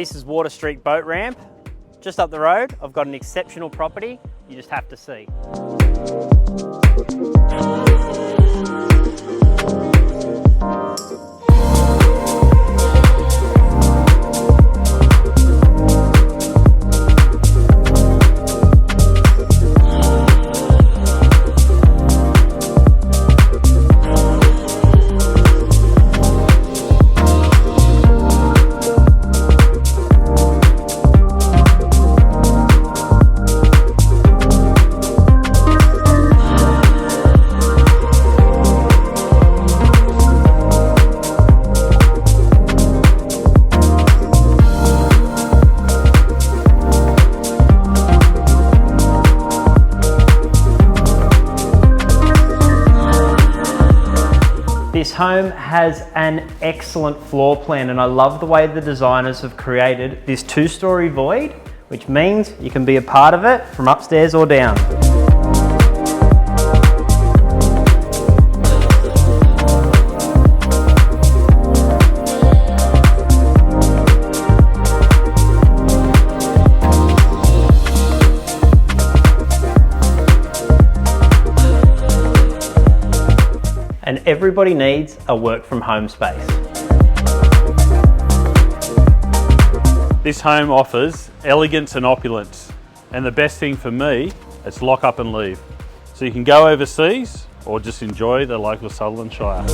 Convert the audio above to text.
This is Water Street boat ramp. Just up the road, I've got an exceptional property you just have to see. This home has an excellent floor plan, and I love the way the designers have created this 2-story void, which means you can be a part of it from upstairs or down. And everybody needs a work from home space. This home offers elegance and opulence, and the best thing for me, it's lock up and leave. So you can go overseas or just enjoy the local Sutherland Shire.